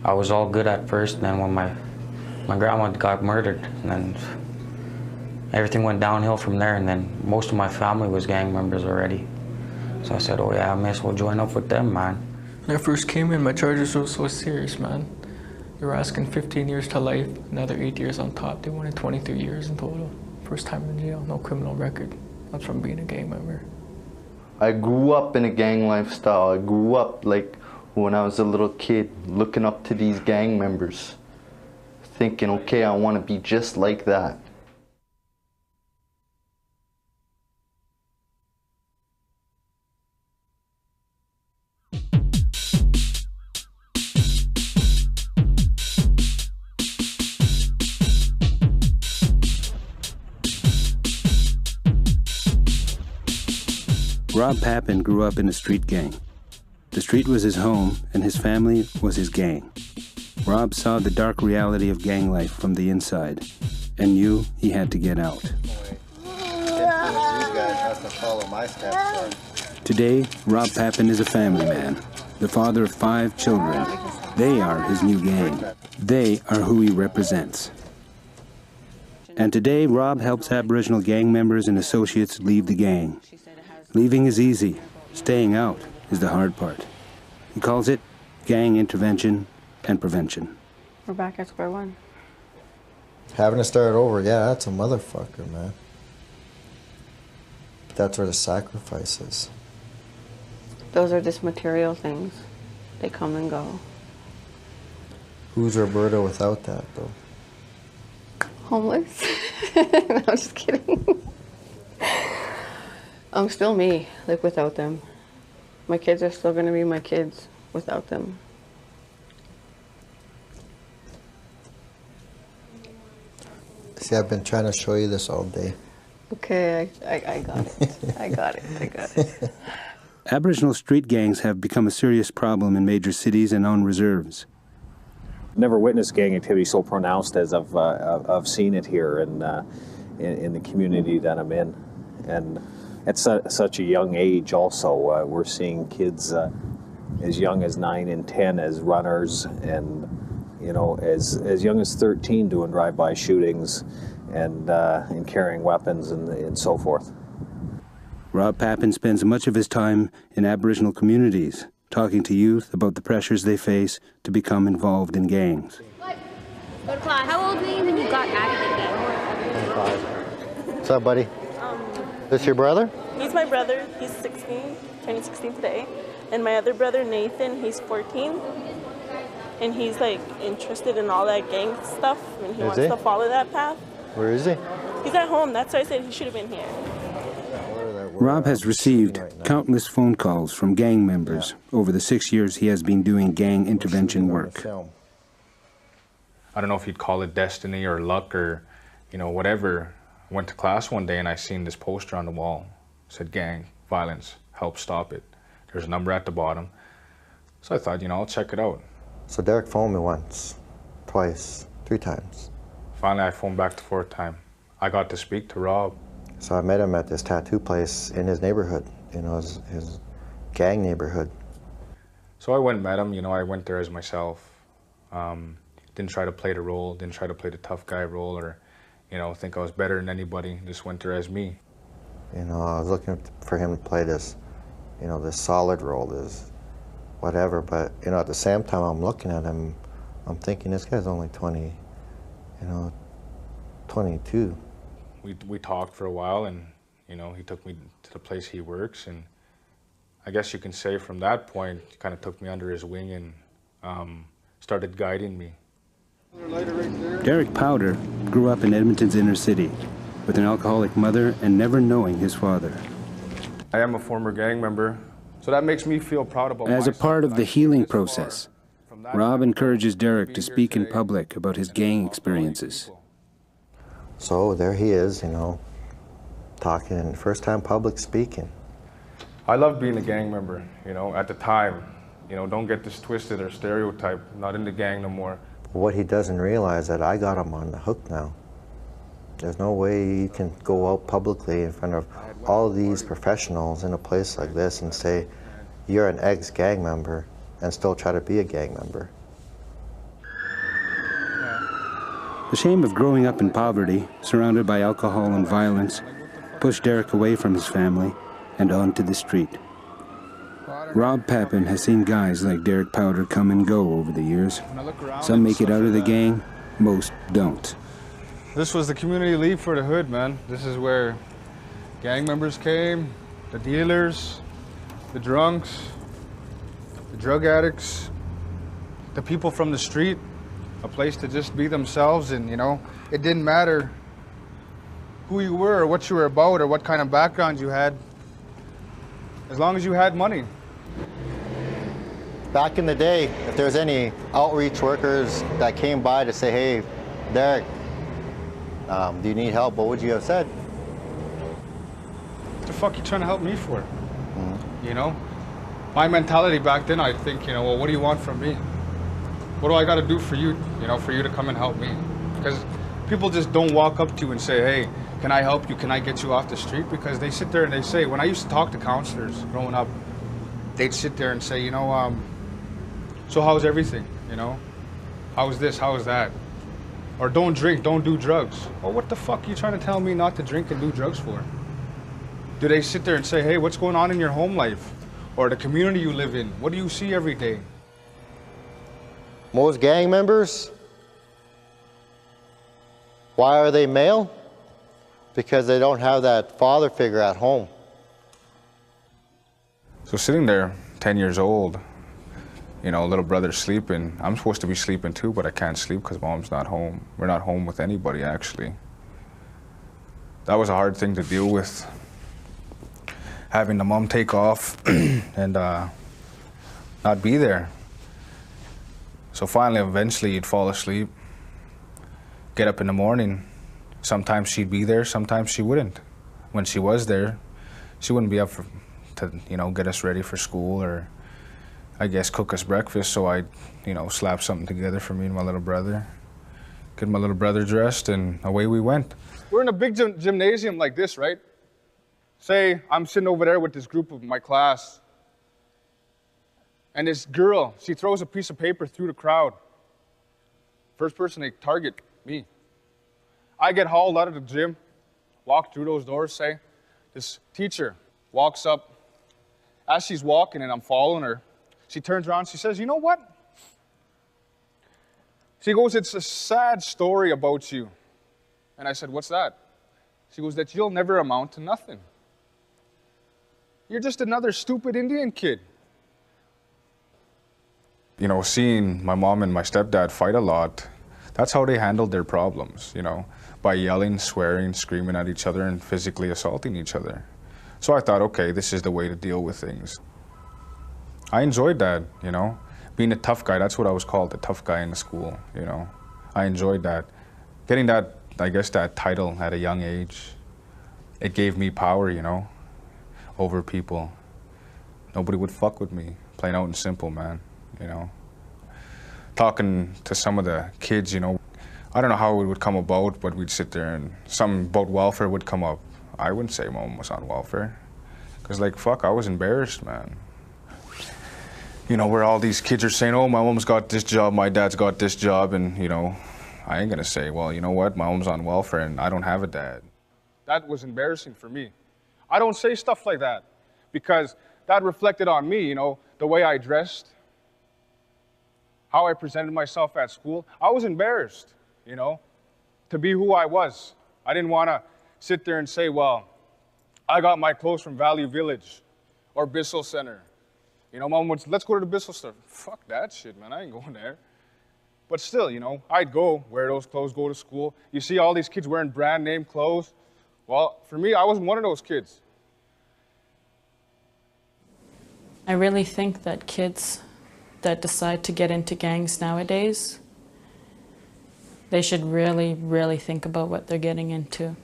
I was all good at first, and then when my grandma got murdered, and then everything went downhill from there, and then most of my family was gang members already. So I said, oh yeah, I may as well join up with them, man. When I first came in, my charges were so serious, man. They were asking 15 years to life, another 8 years on top. They wanted 23 years in total. First time in jail, no criminal record. That's from being a gang member. I grew up in a gang lifestyle. I grew up like when I was a little kid, looking up to these gang members, thinking, okay, I want to be just like that. Rob Papin grew up in a street gang. The street was his home, and his family was his gang. Rob saw the dark reality of gang life from the inside, and knew he had to get out. Today, Rob Papin is a family man, the father of 5 children. They are his new gang. They are who he represents. And today, Rob helps Aboriginal gang members and associates leave the gang. Leaving is easy. Staying out is the hard part. He calls it gang intervention and prevention. We're back at square one. Having to start over, yeah, that's a motherfucker, man. But that's where the sacrifice is. Those are just material things. They come and go. Who's Roberta without that, though? Homeless? No, I'm just kidding. I'm still me, like without them. My kids are still gonna be my kids without them. See, I've been trying to show you this all day. Okay, I got it. I got it. Aboriginal street gangs have become a serious problem in major cities and on reserves. Never witnessed gang activity so pronounced as I've seen it here in the community that I'm in. And at such a young age also, we're seeing kids as young as 9 and 10 as runners, and you know, as young as 13 doing drive-by shootings and carrying weapons and so forth. Rob Papin spends much of his time in Aboriginal communities, talking to youth about the pressures they face to become involved in gangs. How old were you when you got out of the gang? 25. What's up, buddy? This your brother? He's my brother. He's 16, turning 16 today. And my other brother, Nathan, he's 14. And he's like interested in all that gang stuff, and he wants to follow that path. Where is he? He's at home. That's why I said he should have been here. Rob has received countless phone calls from gang members over the 6 years he has been doing gang intervention work. I don't know if you'd call it destiny or luck or, you know, whatever. I went to class one day and I seen this poster on the wall. It said, gang, violence, help stop it. There's a number at the bottom. So I thought, you know, I'll check it out. So Derek phoned me once, twice, 3 times. Finally, I phoned back the 4th time. I got to speak to Rob. So I met him at this tattoo place in his neighborhood, you know, his gang neighborhood. So I went and met him, you know, I went there as myself. Didn't try to play the role, didn't try to play the tough guy role or, you know, think I was better than anybody. Just went there as me. You know, I was looking for him to play this, you know, this solid role, this whatever, but, you know, at the same time I'm looking at him, I'm thinking this guy's only 20, you know, 22. We talked for a while and, you know, he took me to the place he works, and I guess you can say from that point, he kind of took me under his wing and started guiding me. Derek Powder grew up in Edmonton's inner city with an alcoholic mother and never knowing his father. I am a former gang member, so that makes me feel proud about myself. As a part of the healing process, Rob encourages Derek to speak in public about his gang experiences. So there he is, you know, talking, first time public speaking. I love being a gang member, you know, at the time. You know, don't get this twisted or stereotyped, not in the gang no more. What he doesn't realize that I got him on the hook now. There's no way you can go out publicly in front of all of these professionals in a place like this and say you're an ex-gang member and still try to be a gang member. The shame of growing up in poverty, surrounded by alcohol and violence, pushed Derek away from his family and onto the street. Rob Papin has seen guys like Derek Powder come and go over the years. Some make it out of the gang, most don't. This was the community league for the hood, man. This is where gang members came, the dealers, the drunks, the drug addicts, the people from the street, a place to just be themselves. And, you know, it didn't matter who you were or what you were about or what kind of background you had, as long as you had money. Back in the day, if there was any outreach workers that came by to say, hey, Derek, do you need help, what would you have said? What the fuck are you trying to help me for? You know? My mentality back then, I think, you know, well, what do you want from me? What do I got to do for you, you know, for you to come and help me? Because people just don't walk up to you and say, hey, can I help you? Can I get you off the street? Because they sit there and they say, when I used to talk to counselors growing up, they'd sit there and say, you know, so how's everything, you know? How's this, how's that? Or don't drink, don't do drugs. Well, what the fuck are you trying to tell me not to drink and do drugs for? Do they sit there and say, hey, what's going on in your home life? Or the community you live in? What do you see every day? Most gang members, why are they male? Because they don't have that father figure at home. So sitting there, 10 years old, you know, little brother's sleeping. I'm supposed to be sleeping too, but I can't sleep because mom's not home. We're not home with anybody, actually. That was a hard thing to deal with. Having the mom take off and not be there. So finally, eventually, you'd fall asleep, get up in the morning. Sometimes she'd be there, sometimes she wouldn't. When she was there, she wouldn't be up to, you know, get us ready for school or, I guess, cook us breakfast. So I'd, you know, slap something together for me and my little brother, get my little brother dressed, and away we went. We're in a big gymnasium like this, right? Say I'm sitting over there with this group of my class, and this girl, she throws a piece of paper through the crowd. First person they target, me. I get hauled out of the gym, walk through those doors, say, this teacher walks up. As she's walking and I'm following her, she turns around, she says, you know what? She goes, it's a sad story about you. And I said, what's that? She goes, that you'll never amount to nothing. You're just another stupid Indian kid. You know, seeing my mom and my stepdad fight a lot, that's how they handled their problems, you know, by yelling, swearing, screaming at each other and physically assaulting each other. So I thought, okay, this is the way to deal with things. I enjoyed that, you know, being a tough guy. That's what I was called, the tough guy in the school, you know. I enjoyed that. Getting that, I guess, that title at a young age, it gave me power, you know, over people. Nobody would fuck with me, plain out and simple, man, you know. Talking to some of the kids, you know, I don't know how it would come about, but we'd sit there and something about welfare would come up. I wouldn't say mom was on welfare. Because, like, fuck, I was embarrassed, man. You know, where all these kids are saying, oh, my mom's got this job, my dad's got this job, and, you know, I ain't gonna say, well, you know what, my mom's on welfare and I don't have a dad. That was embarrassing for me. I don't say stuff like that because that reflected on me, you know, the way I dressed, how I presented myself at school. I was embarrassed, you know, to be who I was. I didn't want to sit there and say, well, I got my clothes from Value Village or Bissell Center. You know, mom would, let's go to the Bissell store. Fuck that shit, man, I ain't going there. But still, you know, I'd go, wear those clothes, go to school. You see all these kids wearing brand name clothes. Well, for me, I wasn't one of those kids. I really think that kids that decide to get into gangs nowadays, they should really, really think about what they're getting into.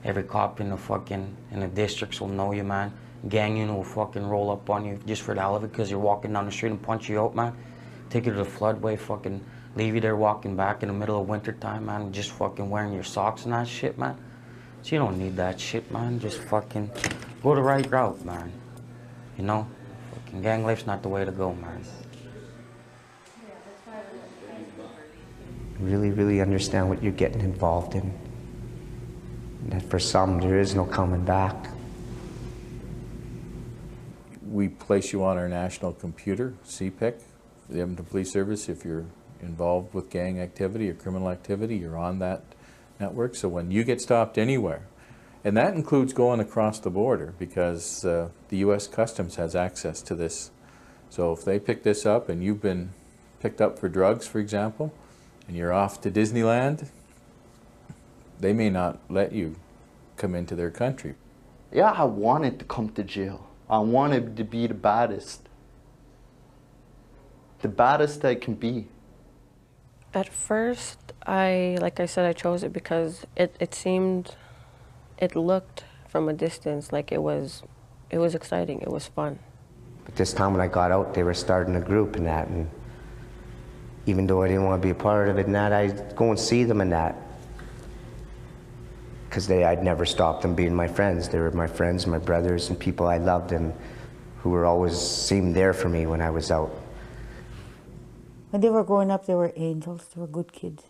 Every cop in the districts will know you, man. Gang unit will fucking roll up on you just for the hell of it because you're walking down the street and punch you out, man. Take you to the floodway, fucking leave you there walking back in the middle of winter time, man, just fucking wearing your socks and that shit, man. So you don't need that shit, man. Just fucking go the right route, man. You know? Fucking gang life's not the way to go, man. Really, really understand what you're getting involved in. And that for some, there is no coming back. We place you on our national computer, CPIC, the Edmonton Police Service. If you're involved with gang activity or criminal activity, you're on that network. So when you get stopped anywhere, and that includes going across the border, because the U.S. Customs has access to this. So if they pick this up and you've been picked up for drugs, for example, and you're off to Disneyland, they may not let you come into their country. Yeah, I wanted to come to jail. I wanted to be the baddest I can be. At first, like I said, I chose it because it looked from a distance like it was exciting, it was fun. But this time when I got out, they were starting a group and that, and even though I didn't want to be a part of it and that, I'd go and see them and that. Because I'd never stopped them being my friends. They were my friends, my brothers, and people I loved and who were always seemed there for me when I was out. When they were growing up, they were angels, they were good kids.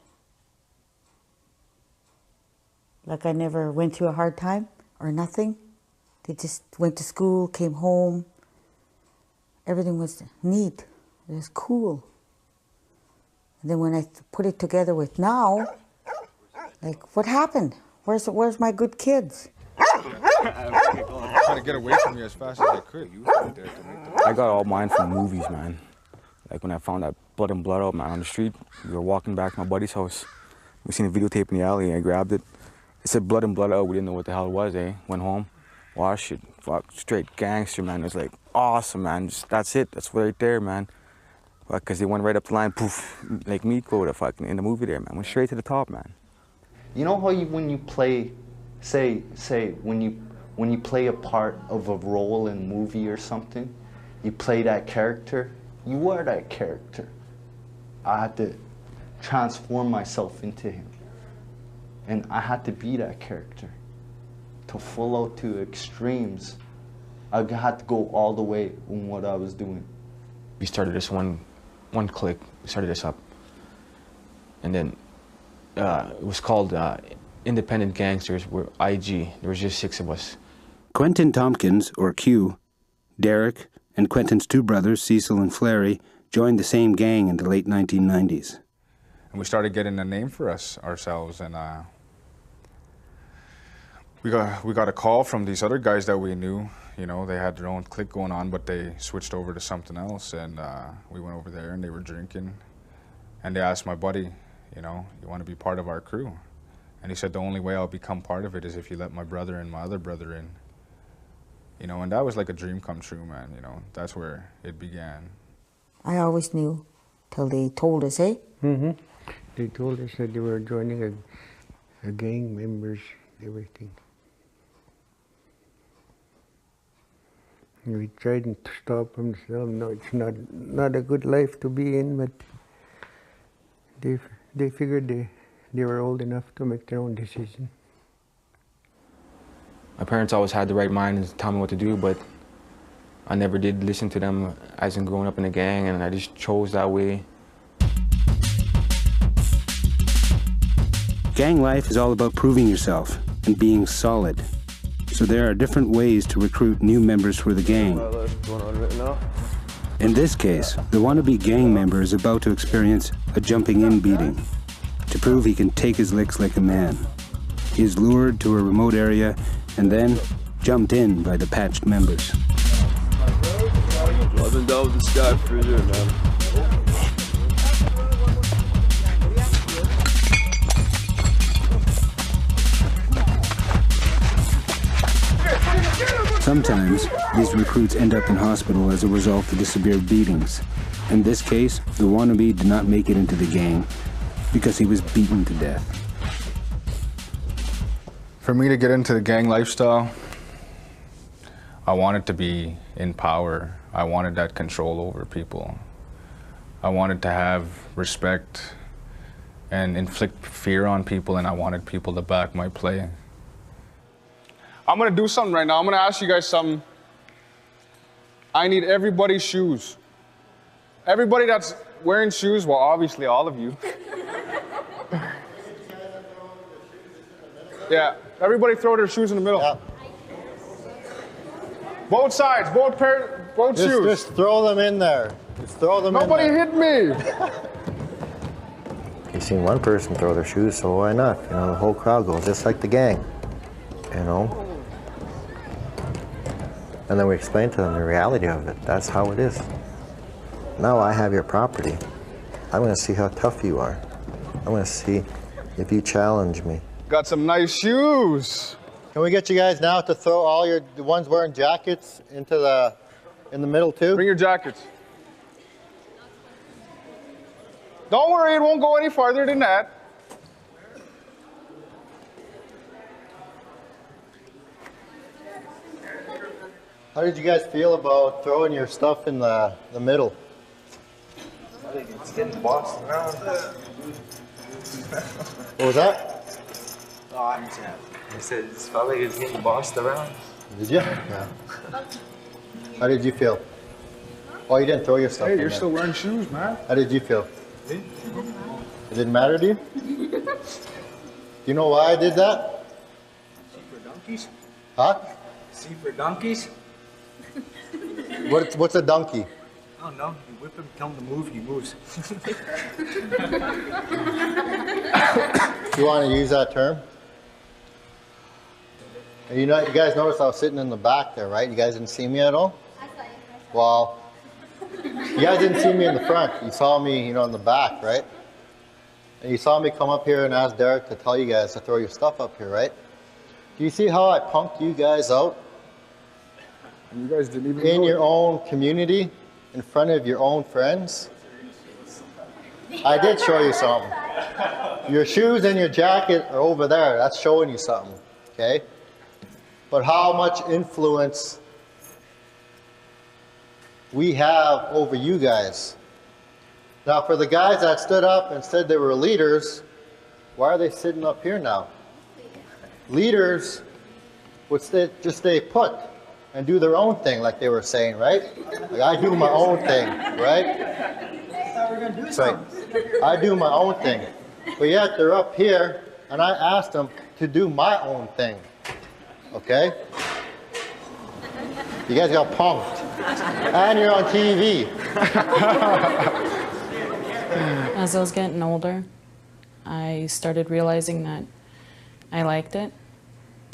Like I never went through a hard time or nothing. They just went to school, came home. Everything was neat, it was cool. And then when I put it together with now, like, what happened? Where's my good kids? Trying to get away from you as fast as I could. I got all mine from movies, man. Like when I found that Blood and Blood out, man, on the street. We were walking back to my buddy's house. We seen a videotape in the alley, and I grabbed it. It said Blood and Blood out. We didn't know what the hell it was, eh? Went home, watched it. Fuck, straight gangster, man. It was like awesome, man. Just, that's it. That's right there, man. Because they went right up the line, poof, like meat quota, fucking in the movie there, man. Went straight to the top, man. You know how when you play, say when you play a part of a role in a movie or something, you play that character, you are that character. I had to transform myself into him. And I had to be that character. To full out to extremes, I had to go all the way in what I was doing. We started this one clique. We started this up. And then it was called Independent Gangsters. We're IG. There was just 6 of us. Quentin Tompkins, or Q, Derek, and Quentin's 2 brothers, Cecil and Flary, joined the same gang in the late 1990s. And we started getting a name for ourselves, and we got a call from these other guys that we knew. You know, they had their own clique going on, but they switched over to something else, and we went over there and they were drinking, and they asked my buddy, you know, you want to be part of our crew? And he said, the only way I'll become part of it is if you let my brother and my other brother in. You know, and that was like a dream come true, man, you know. That's where it began. I always knew till they told us, eh? Mm-hmm. They told us that they were joining a gang members, everything. We tried to stop them, so no, it's not a good life to be in, but they figured they were old enough to make their own decision. My parents always had the right mind and tell me what to do, but I never did listen to them as in growing up in a gang, and I just chose that way. Gang life is all about proving yourself and being solid. So there are different ways to recruit new members for the gang. In this case, the wannabe gang member is about to experience a jumping-in beating to prove he can take his licks like a man. He is lured to a remote area and then jumped in by the patched members. I've been down with this guy for a year, man. Sometimes, these recruits end up in hospital as a result of the severe beatings. In this case, the wannabe did not make it into the gang because he was beaten to death. For me to get into the gang lifestyle, I wanted to be in power. I wanted that control over people. I wanted to have respect and inflict fear on people, and I wanted people to back my play. I'm gonna do something right now. I'm gonna ask you guys something. I need everybody's shoes. Everybody that's wearing shoes, well, obviously all of you. Yeah. Everybody throw their shoes in the middle. Yeah. Both sides, both shoes. Just throw them in there. Just throw them Nobody in there. hit me. You've seen one person throw their shoes, so why not? You know, the whole crowd goes, just like the gang. You know? And then we explain to them the reality of it. That's how it is. Now I have your property. I'm going to see how tough you are. I'm going to see if you challenge me. Got some nice shoes. Can we get you guys now to throw all the ones wearing jackets in the middle too? Bring your jackets. Don't worry, it won't go any farther than that. How did you guys feel about throwing your stuff in the middle? I think it's getting bossed around. What was that? Oh, I said it felt like it's getting bossed around. Did you? Yeah. How did you feel? Oh, you didn't throw your stuff in Hey, you're there. still wearing shoes, man. How did you feel? It didn't matter to you? Do you know why I did that? See for donkeys? Huh? See for donkeys? What's a donkey? I don't know. You whip him, tell him to move, he moves. You want to use that term? And you guys noticed I was sitting in the back there, right? You guys didn't see me at all? Well, you guys didn't see me in the front. You saw me, in the back, right? And you saw me come up here and ask Derek to tell you guys to throw your stuff up here, right? Do you see how I punked you guys out? You guys didn't even in know your it. own community, in front of your own friends? I did show you something. Your shoes and your jacket are over there. That's showing you something, okay? But how much influence we have over you guys. Now, for the guys that stood up and said they were leaders, why are they sitting up here now? Leaders would just stay put and do their own thing, like they were saying, right? Like, I do my own thing, right? Right. I do my own thing. But yet they're up here, and I asked them to do my own thing. Okay? You guys got punked. And you're on TV. As I was getting older, I started realizing that I liked it,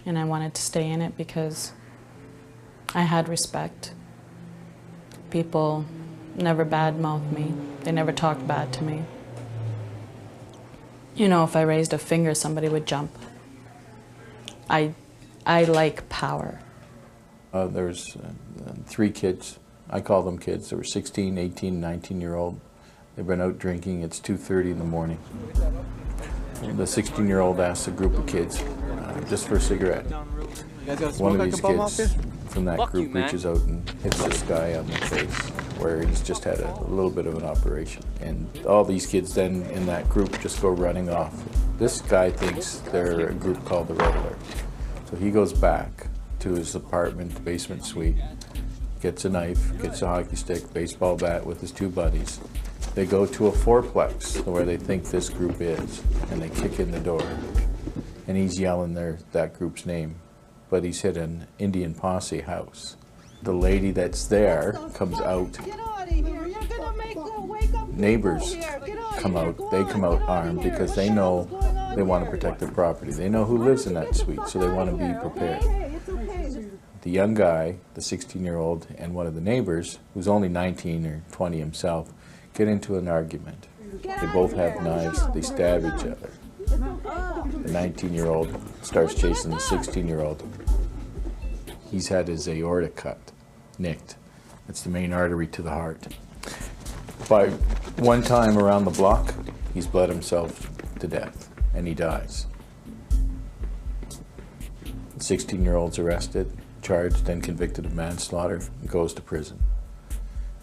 and I wanted to stay in it because I had respect. People never badmouthed me. They never talked bad to me. If I raised a finger, somebody would jump. I like power. There's 3 kids. I call them kids. They were 16, 18, 19-year-old. They've been out drinking. It's 2:30 in the morning. The 16-year-old asks a group of kids just for a cigarette. One of these kids from that group reaches out and hits this guy on the face where he's just had a little bit of an operation. And all these kids then in that group just go running off. This guy thinks they're a group called the Red Alert. So he goes back to his apartment, basement suite, gets a knife, gets a hockey stick, baseball bat with his 2 buddies. They go to a fourplex where they think this group is, and they kick in the door. And he's yelling that group's name, but he's hit an Indian Posse house. The lady that's there comes out. Neighbors come out. They come out armed because they know they want to protect their property. They know who lives in that suite, so they want to be prepared. The young guy, the 16-year-old, and one of the neighbors, who's only 19 or 20 himself, get into an argument. They both have knives. They stab each other. The 19-year-old starts chasing the 16-year-old. He's had his aorta cut, nicked. That's the main artery to the heart. By one time around the block, he's bled himself to death, and he dies. The 16-year-old's arrested, charged, and convicted of manslaughter, and goes to prison.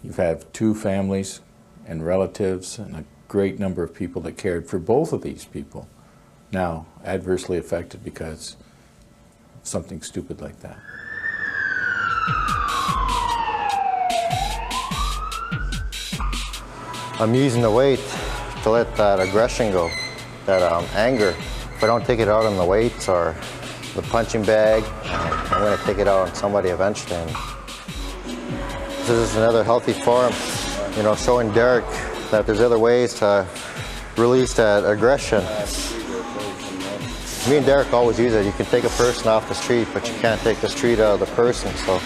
You have 2 families and relatives and a great number of people that cared for both of these people now adversely affected because of something stupid like that. I'm using the weight to let that aggression go, that anger if I don't take it out on the weights or the punching bag, I'm going to take it out on somebody eventually. And this is another healthy form, you know, showing Derek that there's other ways to release that aggression. Me and Derek always use it. You can take a person off the street, but you can't take the street out of the person. So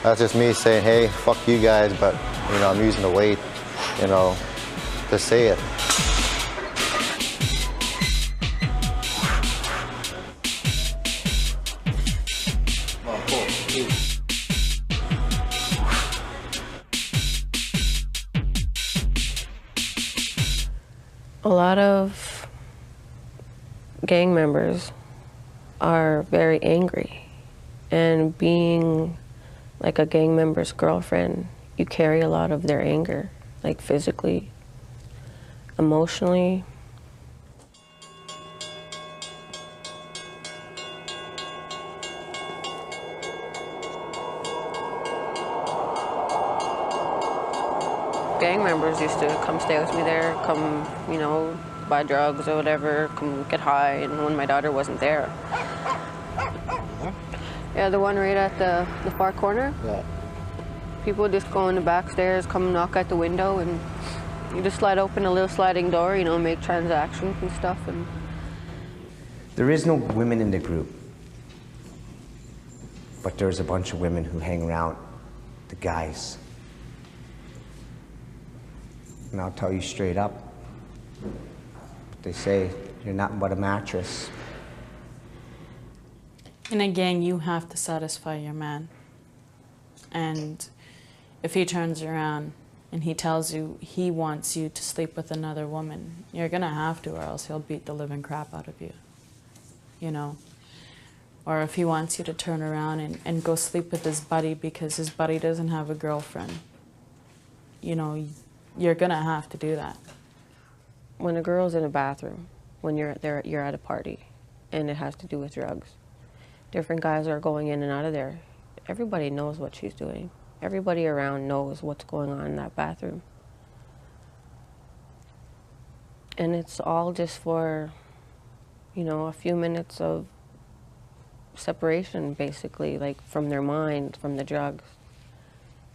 that's just me saying, hey, fuck you guys, but you know, I'm using the weight, you know, to say it. A lot of gang members are very angry, and being like a gang member's girlfriend, you carry a lot of their anger, like physically, emotionally. Gang members used to come stay with me there, come, you know, buy drugs or whatever, come get high, and when my daughter wasn't there. Yeah, the one right at the far corner? Yeah. People just go in the back stairs, come knock at the window, and you just slide open a little sliding door, you know, make transactions and stuff. And There is no women in the group, but there's a bunch of women who hang around the guys. And I'll tell you straight up, they say you're nothing but a mattress. In a gang, you have to satisfy your man. And if he turns around and he tells you he wants you to sleep with another woman, you're gonna have to, or else he'll beat the living crap out of you, you know? Or if he wants you to turn around and go sleep with his buddy because his buddy doesn't have a girlfriend, you know, you're gonna have to do that. when a girl's in a bathroom, when you're at a party, and it has to do with drugs, different guys are going in and out of there. Everybody knows what she's doing. Everybody around knows what's going on in that bathroom. And it's all just for, you know, a few minutes of separation, basically, like from their mind, from the drugs.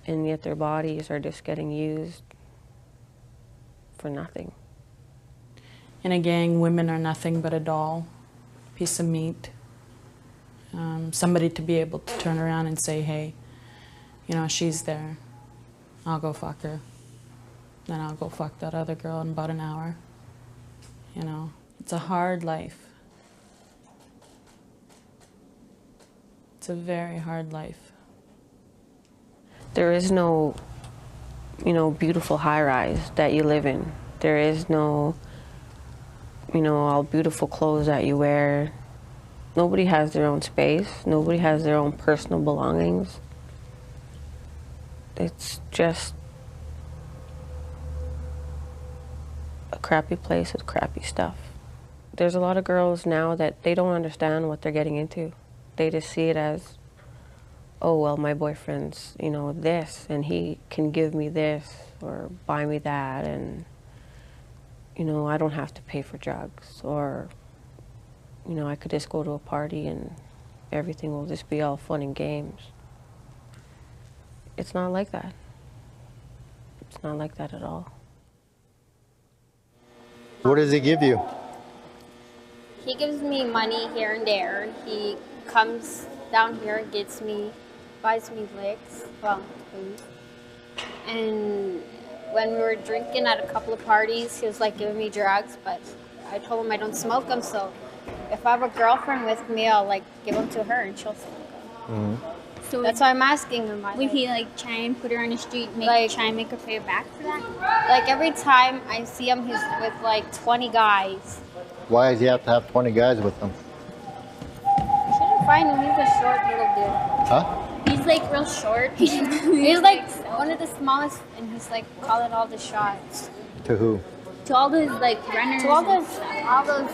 And yet their bodies are just getting used for nothing. In a gang, women are nothing but a doll, piece of meat. Somebody to be able to turn around and say, hey, you know, she's there. I'll go fuck her. Then I'll go fuck that other girl in about an hour. You know, it's a hard life. It's a very hard life. There is no, you know, beautiful high-rise that you live in. There is no, you know, all beautiful clothes that you wear. Nobody has their own space. Nobody has their own personal belongings. It's just a crappy place with crappy stuff. There's a lot of girls now that they don't understand what they're getting into. They just see it as, oh, well, my boyfriend's, you know, this, and he can give me this or buy me that, and, you know, I don't have to pay for drugs, or, you know, I could just go to a party and everything will just be all fun and games. It's not like that. It's not like that at all. What does he give you? He gives me money here and there. He comes down here, gets me, buys me licks, well, food. And when we were drinking at a couple of parties, he was like giving me drugs, but I told him I don't smoke them, so if I have a girlfriend with me, I'll like give them to her and she'll smoke them. Mm-hmm. So that's why I'm asking him. Would he like try and put her on the street, try and make her pay back for that? Like every time I see him, he's with like 20 guys. Why does he have to have 20 guys with him? You shouldn't find him. He's a short little dude. Huh? He's like real short. He's like one of the smallest, and he's like calling all the shots. To who? To all those like runners. To all those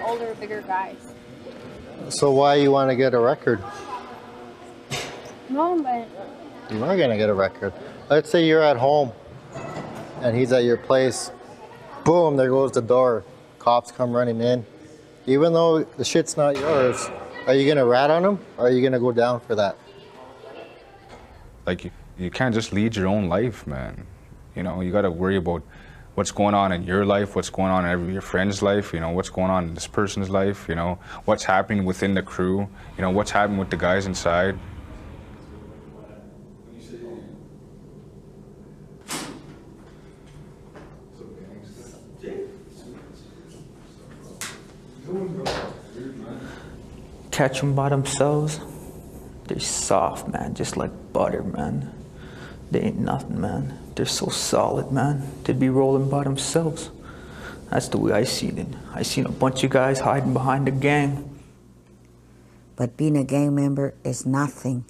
older, bigger guys. So why you want to get a record? No, but You are going to get a record. Let's say you're at home and he's at your place. Boom, there goes the door. Cops come running in. Even though the shit's not yours, are you gonna rat on them, or are you gonna go down for that? Like, you can't just lead your own life, man. You know, you gotta worry about what's going on in your life, what's going on in your friend's life, you know, what's going on in this person's life, you know, what's happening within the crew, you know, what's happening with the guys inside. Catch them by themselves, they're soft, man, just like butter, man. They ain't nothing, man. They're so solid, man. They'd be rolling by themselves. That's the way I seen it. I seen a bunch of guys hiding behind the gang. But being a gang member is nothing.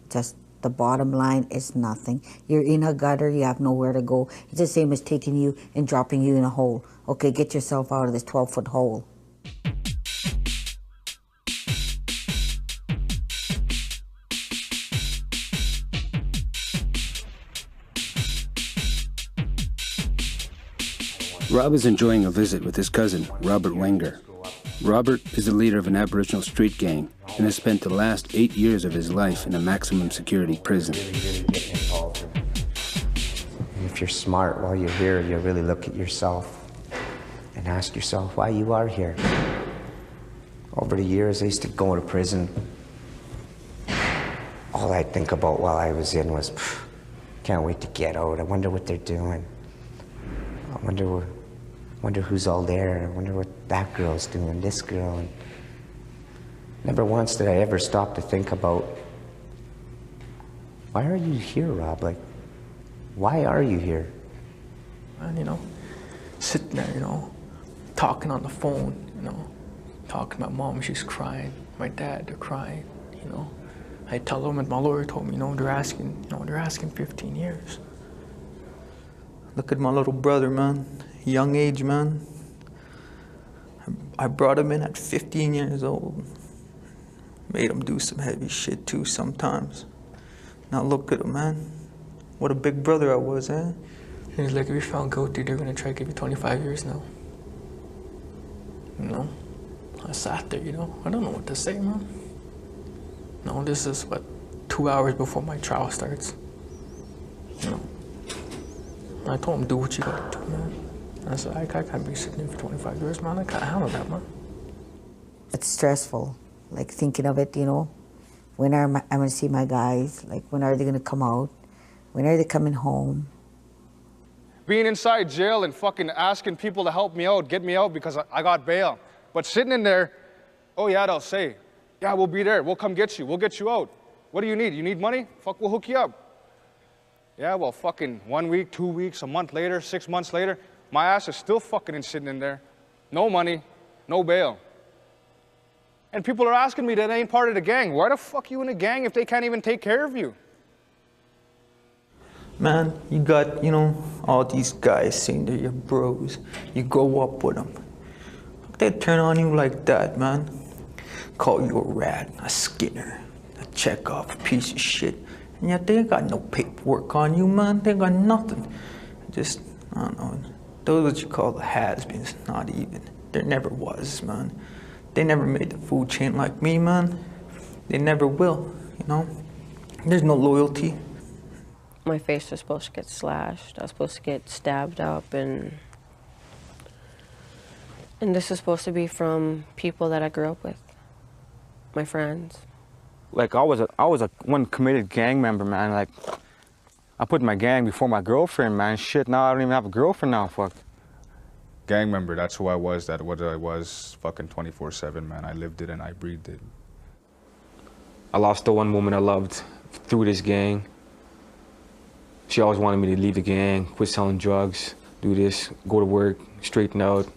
Just the bottom line is nothing. You're in a gutter, you have nowhere to go. It's the same as taking you and dropping you in a hole. Okay, get yourself out of this 12-foot hole. Rob is enjoying a visit with his cousin, Robert Wenger. Robert is the leader of an Aboriginal street gang and has spent the last 8 years of his life in a maximum security prison. If you're smart while you're here, you really look at yourself and ask yourself why you are here. Over the years, I used to go to prison. All I'd think about while I was in was, can't wait to get out. I wonder what they're doing. I wonder who's all there. I wonder what that girl's doing, this girl. And never once did I ever stop to think about, why are you here, Rob? Like, why are you here? And, you know, sitting there, you know, talking on the phone, you know, talking to my mom, she's crying. My dad, they're crying, you know. I tell them, and my lawyer told me, you know, they're asking 15 years. Look at my little brother, man. Young age, man. I brought him in at 15 years old. Made him do some heavy shit too sometimes. Now look at him, man. What a big brother I was, eh? And he's like, if you're found guilty, they're gonna try to give you 25 years now. You know? I sat there, you know. I don't know what to say, man. No, this is, what, 2 hours before my trial starts. You know? I told him, do what you gotta do, man. I said, I can't be sitting here for 25 years, man. I can't handle that, man. It's stressful, like thinking of it, you know. When am I gonna see my guys? Like, when are they gonna come out? When are they coming home? Being inside jail and fucking asking people to help me out, get me out because I got bail. But sitting in there, oh yeah, they'll say, yeah, we'll be there. We'll come get you. We'll get you out. What do you need? You need money? Fuck, we'll hook you up. Yeah, well, fucking 1 week, 2 weeks, a month later, 6 months later, my ass is still fucking sitting in there. No money, no bail. And people are asking me that I ain't part of the gang. Why the fuck you in a gang if they can't even take care of you? Man, you got, you know, all these guys saying they're your bros. You grow up with them. They turn on you like that, man. Call you a rat, a skinner, a check-off, a piece of shit. And yet they ain't got no paperwork on you, man. They ain't got nothing. Just, I don't know, those what you call the has-beens, not even. There never was, man. They never made the food chain like me, man. They never will, you know? There's no loyalty. My face was supposed to get slashed. I was supposed to get stabbed up, and this is supposed to be from people that I grew up with, my friends. Like, I was a one committed gang member, man. Like, I put my gang before my girlfriend, man. Shit, now I don't even have a girlfriend now, fuck. Gang member, that's who I was. That's what I was, fucking 24/7, man. I lived it and I breathed it. I lost the one woman I loved through this gang. She always wanted me to leave the gang, quit selling drugs, do this, go to work, straighten out.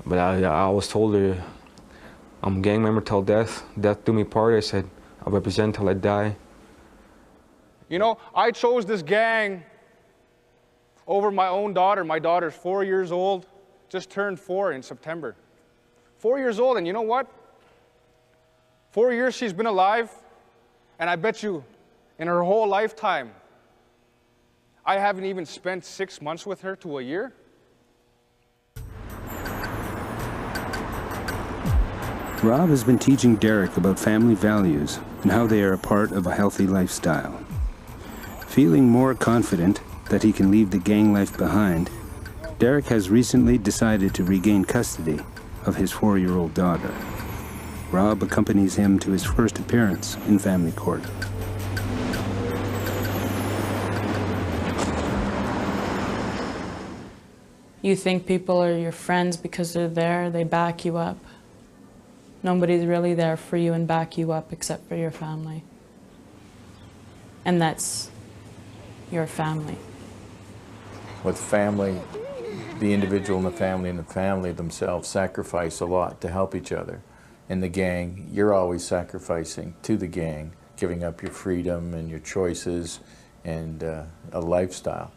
But I always told her, I'm a gang member till death. Death do me part. I said, I'll represent till I die. You know, I chose this gang over my own daughter. My daughter's 4 years old, just turned 4 in September. 4 years old, and you know what? 4 years she's been alive, and I bet you in her whole lifetime, I haven't even spent 6 months with her to a year. Rob has been teaching Derek about family values and how they are a part of a healthy lifestyle. Feeling more confident that he can leave the gang life behind, Derek has recently decided to regain custody of his 4-year-old daughter. Rob accompanies him to his first appearance in family court. You think people are your friends because they're there, they back you up. Nobody's really there for you and back you up except for your family. And that's your family. With family, the individual and the family themselves sacrifice a lot to help each other. In the gang, you're always sacrificing to the gang, giving up your freedom and your choices and a lifestyle.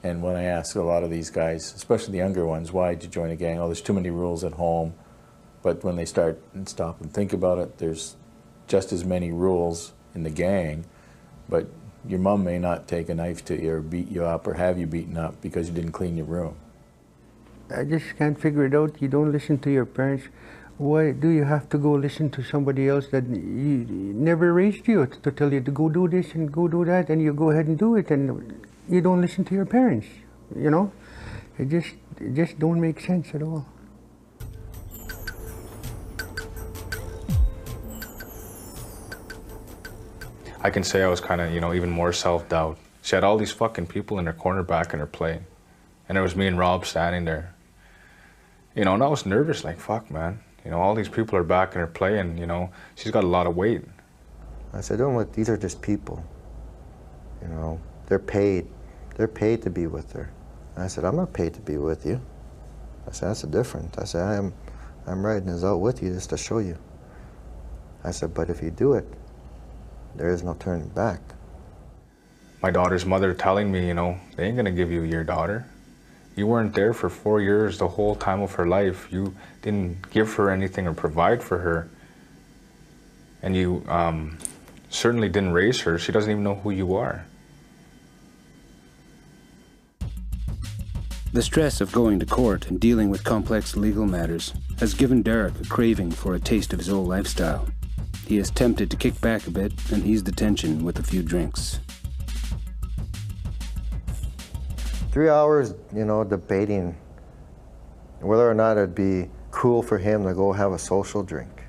And when I ask a lot of these guys, especially the younger ones, why did you join a gang? Oh, there's too many rules at home. But when they start and stop and think about it, there's just as many rules in the gang, but your mom may not take a knife to you or beat you up or have you beaten up because you didn't clean your room. I just can't figure it out. You don't listen to your parents. Why do you have to go listen to somebody else that never raised you to tell you to go do this and go do that, and you go ahead and do it, and you don't listen to your parents, you know? It just don't make sense at all. I can say I was kind of, even more self-doubt. She had all these fucking people in her corner back in her play. And it was me and Rob standing there. And I was nervous, like, fuck, man. All these people are back in her play and, she's got a lot of weight. I said, oh, look, these are just people. They're paid. They're paid to be with her. And I said, I'm not paid to be with you. I said, that's the difference. I said, I'm writing this out with you just to show you. I said, but if you do it, there is no turning back. My daughter's mother telling me, they ain't gonna give you your daughter. You weren't there for 4 years, the whole time of her life. You didn't give her anything or provide for her. And you certainly didn't raise her. She doesn't even know who you are. The stress of going to court and dealing with complex legal matters has given Derek a craving for a taste of his old lifestyle. He is tempted to kick back a bit and ease the tension with a few drinks. 3 hours, debating whether or not it'd be cool for him to go have a social drink.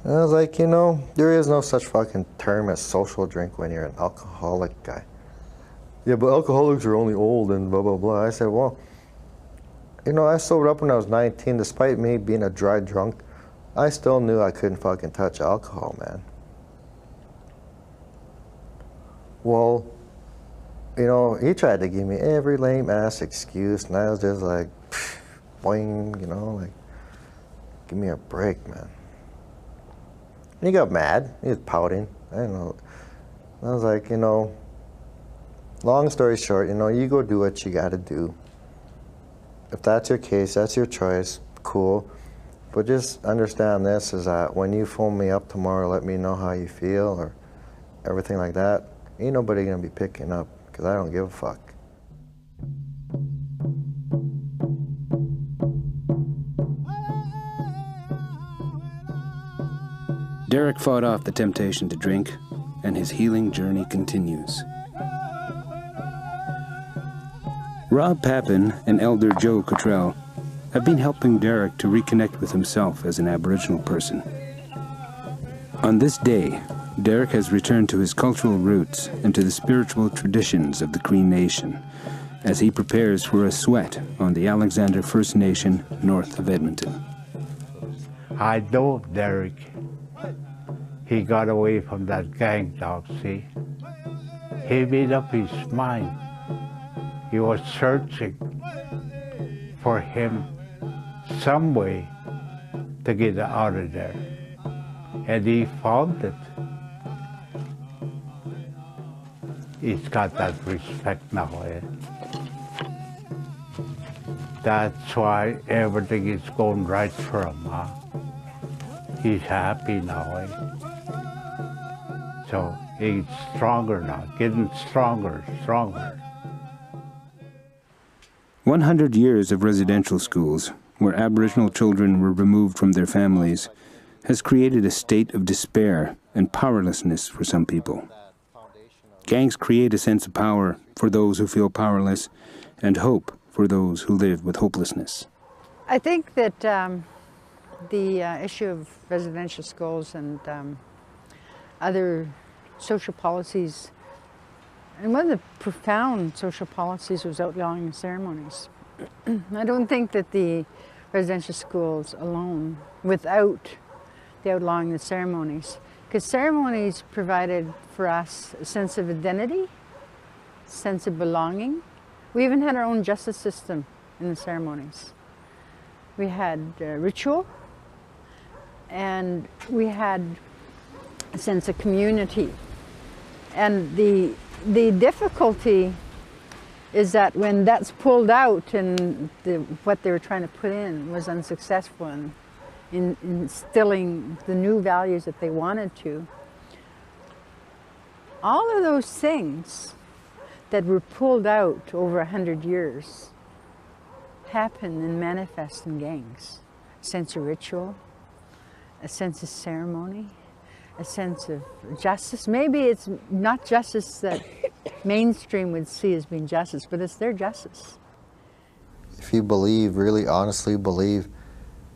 And I was like, there is no such fucking term as social drink when you're an alcoholic guy. Yeah, but alcoholics are only old and blah, blah, blah. I said, well, I sobered up when I was 19, despite me being a dry drunk. I still knew I couldn't fucking touch alcohol, man. Well, he tried to give me every lame-ass excuse, and I was just like, boing, like, give me a break, man. And he got mad. He was pouting. I don't know. I was like, long story short, you go do what you gotta do. If that's your case, that's your choice, cool. But just understand this, is that when you phone me up tomorrow, let me know how you feel or everything like that, ain't nobody gonna be picking up, because I don't give a fuck. Derek fought off the temptation to drink, and his healing journey continues. Rob Papin and Elder Joe Cottrell have been helping Derek to reconnect with himself as an Aboriginal person. On this day, Derek has returned to his cultural roots and to the spiritual traditions of the Cree Nation as he prepares for a sweat on the Alexander First Nation north of Edmonton. I know Derek. He got away from that gang talk, see? He made up his mind. He was searching for him some way to get out of there. And he found it. He's got that respect now, eh? That's why everything is going right for him, huh? He's happy now, eh? So he's stronger now, getting stronger. 100 years of residential schools where Aboriginal children were removed from their families, has created a state of despair and powerlessness for some people. Gangs create a sense of power for those who feel powerless and hope for those who live with hopelessness. I think that the issue of residential schools and other social policies, and one of the profound social policies was outlawing ceremonies. I don't think that the residential schools alone, without the outlawing the ceremonies, because ceremonies provided for us a sense of identity, sense of belonging. We even had our own justice system in the ceremonies. We had ritual, and we had a sense of community. And the difficulty is that when that's pulled out and what they were trying to put in was unsuccessful in instilling the new values that they wanted to, all of those things that were pulled out over 100 years happen and manifest in gangs. A sense of ritual, a sense of ceremony, a sense of justice. Maybe it's not justice that mainstream would see as being justice, but it's their justice. If you believe, really honestly believe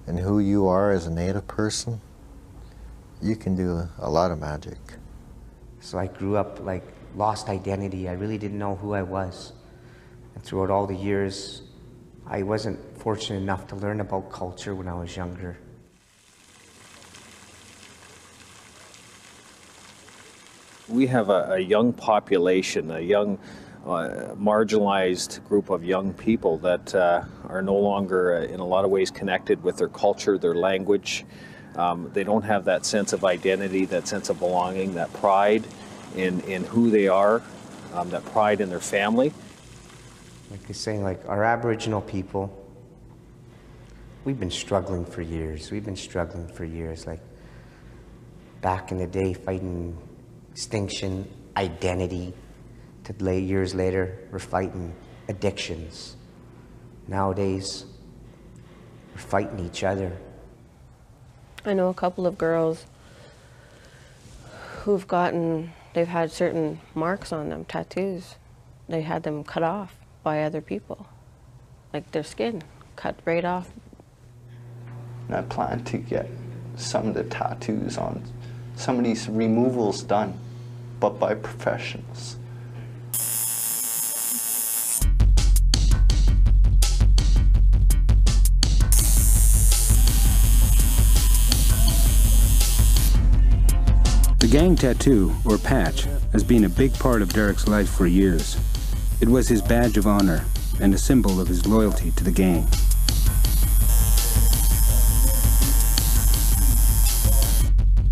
in who you are as a Native person, you can do a lot of magic. So I grew up like lost identity. I really didn't know who I was. And throughout all the years, I wasn't fortunate enough to learn about culture when I was younger. We have a young population, a young marginalized group of young people that are no longer in a lot of ways connected with their culture, their language. They don't have that sense of identity, that sense of belonging, that pride in who they are, that pride in their family. Like you're saying, like our Aboriginal people, we've been struggling for years. We've been struggling for years. Like back in the day, fighting extinction, identity, to years later, we're fighting addictions. Nowadays, we're fighting each other. I know a couple of girls they've had certain marks on them, tattoos. They had them cut off by other people, like their skin cut right off. And I plan to get some of the tattoos on some of these removals done, but by professionals. The gang tattoo, or patch, has been a big part of Derek's life for years. It was his badge of honor and a symbol of his loyalty to the gang.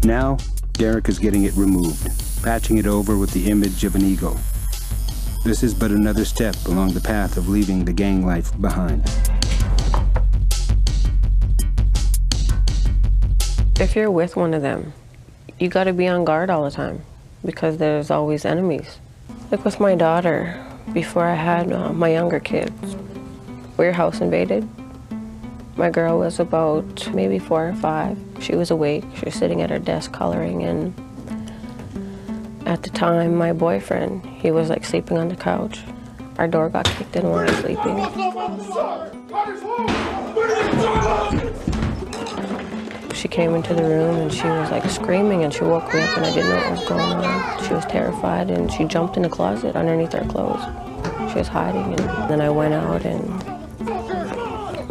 Now, Derek is getting it removed, patching it over with the image of an eagle. This is but another step along the path of leaving the gang life behind. If you're with one of them, you got to be on guard all the time because there's always enemies. Like with my daughter, before I had my younger kids, we were house invaded. My girl was about maybe 4 or 5. She was awake. She was sitting at her desk coloring, and at the time, my boyfriend, he was like sleeping on the couch. Our door got kicked in while I was sleeping. She came into the room and she was like screaming, and she woke me up and I didn't know what was going on. She was terrified and she jumped in the closet underneath her clothes. She was hiding, and then I went out and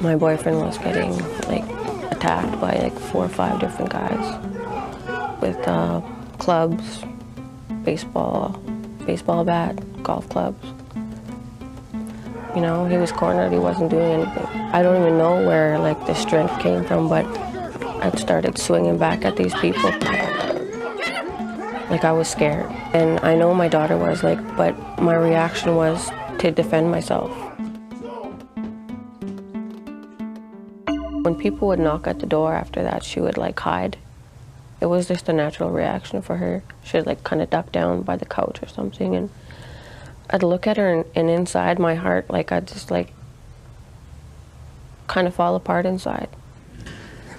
my boyfriend was getting like attacked by like 4 or 5 different guys with clubs, baseball bat, golf clubs. You know, he was cornered, he wasn't doing anything. I don't even know where like the strength came from, but I started swinging back at these people. Like I was scared. And I know my daughter was like, but my reaction was to defend myself. When people would knock at the door after that, she would like hide. It was just a natural reaction for her. She'd like kind of duck down by the couch or something, and I'd look at her and inside my heart, like I'd just like, kind of fall apart inside.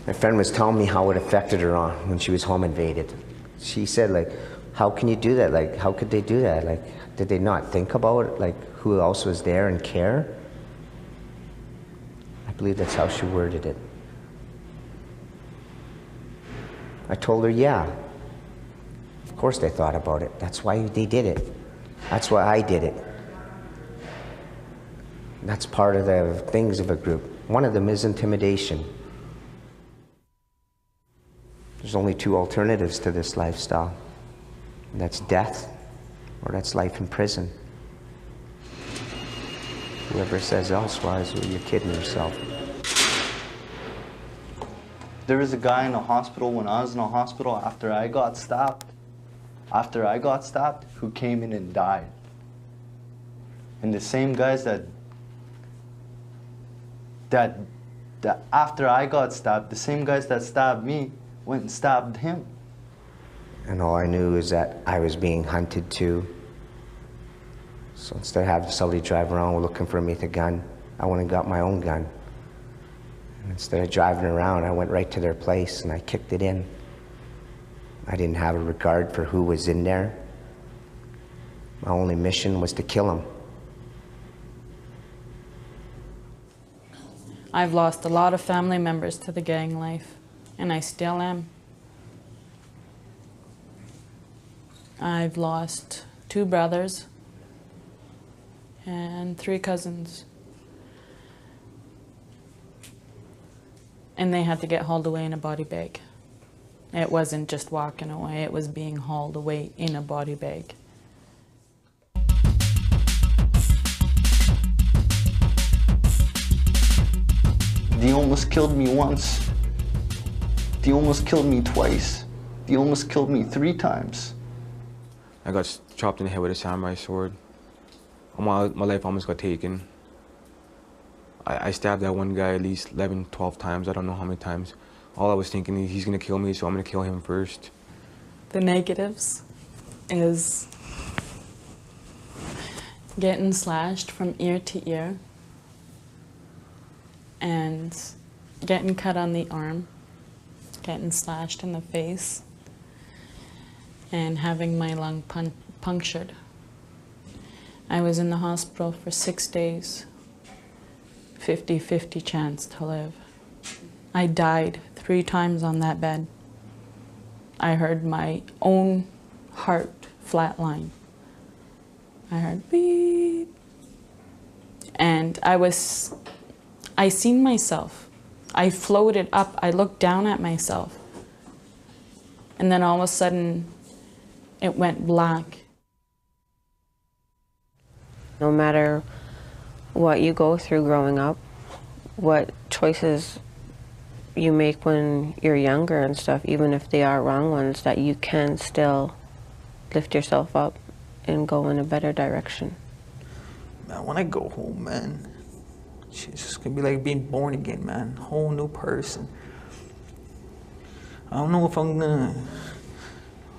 My friend was telling me how it affected her on when she was home invaded. She said, like, how can you do that? Like, how could they do that? Like, did they not think about, like, who else was there and care? I believe that's how she worded it. I told her, yeah. Of course they thought about it. That's why they did it. That's why I did it. That's part of the things of a group. One of them is intimidation. There's only two alternatives to this lifestyle. And that's death, or that's life in prison. Whoever says elsewise, well, you're kidding yourself. There was a guy in the hospital when I was in the hospital after I got stabbed, who came in and died. And the same guys that after I got stabbed, the same guys that stabbed me went and stabbed him. And all I knew is that I was being hunted too. So instead of having somebody drive around looking for me with a gun, I went and got my own gun. And instead of driving around, I went right to their place and I kicked it in. I didn't have a regard for who was in there. My only mission was to kill them. I've lost a lot of family members to the gang life, and I still am. I've lost 2 brothers and 3 cousins. And they had to get hauled away in a body bag. It wasn't just walking away, it was being hauled away in a body bag. They almost killed me once. They almost killed me twice. They almost killed me 3 times. I got chopped in the head with a samurai sword. My life almost got taken. I stabbed that one guy at least 11, 12 times. I don't know how many times. All I was thinking is he's gonna kill me, so I'm gonna kill him first. The negatives is getting slashed from ear to ear and getting cut on the arm, getting slashed in the face, and having my lung punctured. I was in the hospital for 6 days, 50-50 chance to live. I died 3 times on that bed. I heard my own heart flatline. I heard beep. And I seen myself. I floated up, I looked down at myself. And then all of a sudden, it went black. No matter what you go through growing up, what choices you make when you're younger and stuff, even if they are wrong ones, that you can still lift yourself up and go in a better direction. Man, when I go home, man, it's just gonna be like being born again, man. Whole new person. I don't know if I'm gonna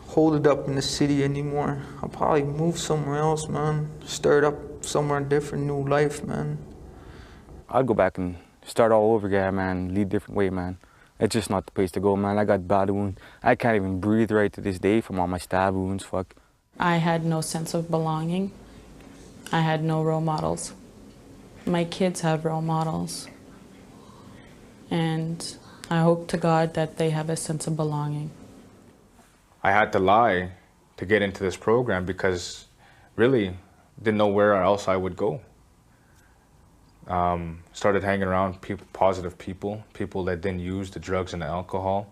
hold it up in the city anymore. I'll probably move somewhere else, man. Start up somewhere different, new life, man. I'd go back and start all over again, man. Lead a different way, man. It's just not the place to go, man. I got bad wounds. I can't even breathe right to this day from all my stab wounds, fuck. I had no sense of belonging. I had no role models. My kids have role models. And I hope to God that they have a sense of belonging. I had to lie to get into this program because really didn't know where else I would go. Started hanging around positive people that didn't use the drugs and the alcohol.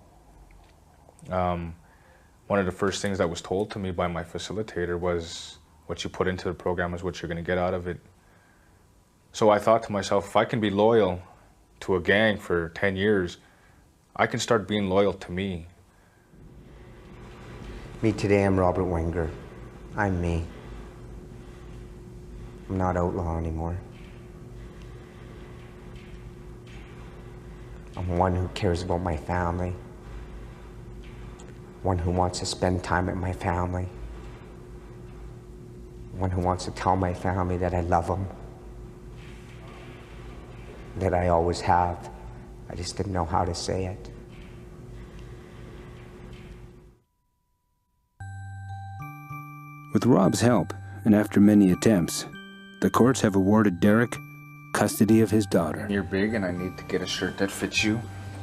One of the first things that was told to me by my facilitator was, what you put into the program is what you're going to get out of it. So I thought to myself, if I can be loyal to a gang for 10 years, I can start being loyal to me. Me today, I'm Robert Wenger. I'm me. I'm not outlaw anymore. I'm one who cares about my family. One who wants to spend time with my family. One who wants to tell my family that I love them. that I always have. I just didn't know how to say it. With Rob's help, and after many attempts, the courts have awarded Derek custody of his daughter. You're big and I need to get a shirt that fits you.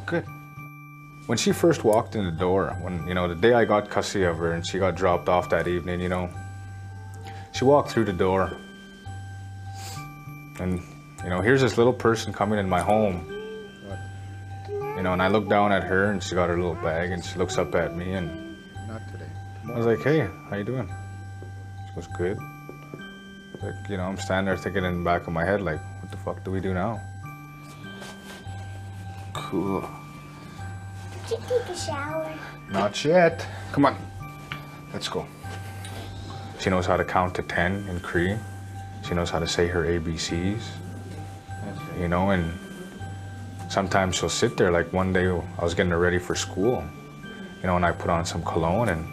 Good. When she first walked in the door, when, you know, the day I got custody of her and she got dropped off that evening, you know, she walked through the door and, you know, here's this little person coming in my home. You know, and I look down at her and she got her little bag and she looks up at me and Not today. I was like, hey, how you doing? She goes, good. Like, you know, I'm standing there thinking in the back of my head, like, what the fuck do we do now? Cool. Did you take a shower? Not yet. Come on, let's go. She knows how to count to 10 in Cree. She knows how to say her ABCs. You know, and sometimes she'll sit there, like one day I was getting her ready for school, you know, and I put on some cologne and,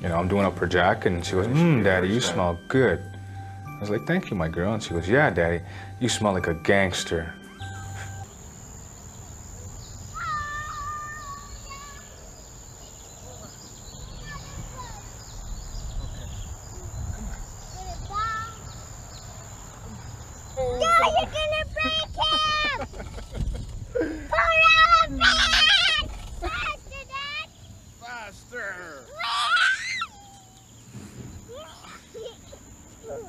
you know, I'm doing up her jacket and she goes, Daddy, you smell good. I was like, thank you, my girl. And she goes, yeah, Daddy, you smell like a gangster. Dad, you're gonna break him! Pull out back! Faster, Dad! Faster!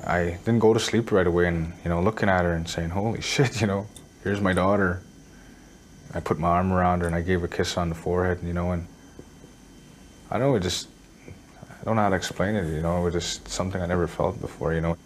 I didn't go to sleep right away and, you know, looking at her and saying, holy shit, you know, here's my daughter. I put my arm around her and I gave her a kiss on the forehead, you know, and I don't know, I don't know how to explain it, you know, it was just something I never felt before, you know.